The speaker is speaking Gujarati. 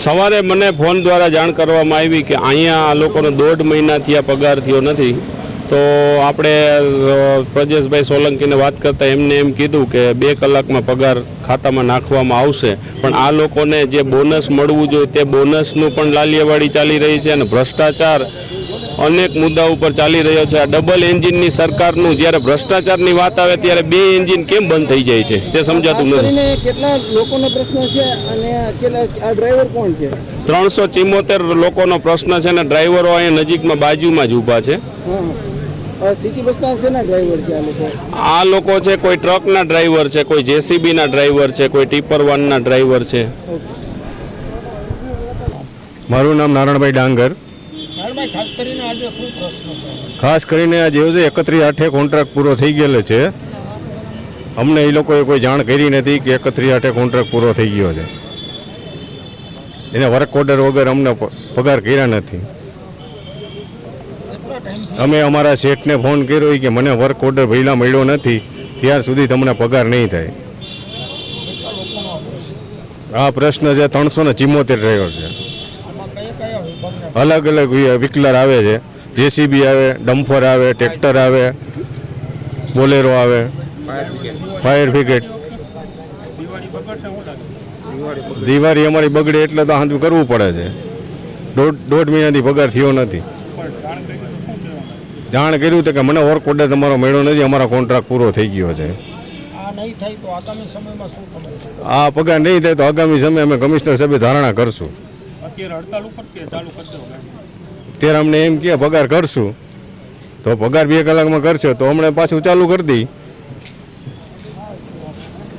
સવારે મને ફોન દ્વારા જાણ કરવામાં આવી કે અહીંયા આ લોકોનો 1.5 મહિનાથી આ પગાર થયો નથી. તો આપણે પ્રજેશભાઈ સોલંકીને વાત કરતાં એમને એમ કીધું કે 2 કલાકમાં પગાર ખાતામાં નાખવામાં આવશે. પણ આ લોકોને જે બોનસ મળવું જોઈએ તે બોનસનું પણ લાલિયાવાડી ચાલી રહી છે અને ભ્રષ્ટાચાર અનેક મુદ્દા ઉપર ચાલી રહ્યો છે. આ ડબલ એન્જિનની સરકારનું જ્યારે ભ્રષ્ટાચારની વાત આવે ત્યારે 2 એન્જિન કેમ બંધ થઈ જાય છે તે સમજાતું નથી. કેટલા લોકોનો પ્રશ્ન છે અને આ ડ્રાઈવર કોણ છે? 374 લોકોનો પ્રશ્ન છે અને ડ્રાઈવરો અહીંયા નજીકમાં બાજુમાં જ ઊભા છે. સિટી બસના છે ને ડ્રાઈવર છે આ લોકો છે. કોઈ ટ્રકના ડ્રાઈવર છે, કોઈ જેસીબીના ડ્રાઈવર છે, કોઈ ટીપર વાનના ડ્રાઈવર છે. મારું નામ નારણભાઈ ડાંગર. ખાસ કરીને આજે એવું છે 31/8 કોન્ટ્રાક્ટ પૂરો થઈ ગયેલો છે. અમને એ લોકોએ કોઈ જાણ કરી નથી કે 31/8 કોન્ટ્રાક્ટ પૂરો થઈ ગયો છે. એને વર્ક ઓર્ડર વગર અમને પગાર કર્યા નથી. અમે અમારા શેઠને ફોન કર્યો કે મને વર્ક ઓર્ડર પહેલા મળ્યો નથી, ત્યાર સુધી તમને પગાર નહીં થાય. આ પ્રશ્ન છે. 374 ડ્રાઈવર છે. અલગ અલગ વ્હીકલર આવે છે. જેસીબી આવે, ડમ્ફર આવે, ટ્રેક્ટર આવે, બોલેરો આવે, ફાયર બ્રિગેડ. દિવાળી અમારી બગડે એટલે તો હાંધું કરવું પડે છે. 1.5 મહિનાથી પગાર થયો નથી. જાણ કર્યું તો કે મને વર્ક ઓર્ડર તમારો મળ્યો નથી, અમારો કોન્ટ્રાક્ટ પૂરો થઈ ગયો છે. આ પગાર નહીં થાય તો આગામી સમય અમે કમિશનર સાહેબે ધારણા કરશું. અત્યારે અમને એમ કે પગાર કરશું તો પગાર 2 કલાકમાં કરશો તો હમણાં પાછું ચાલુ કરી દઈ.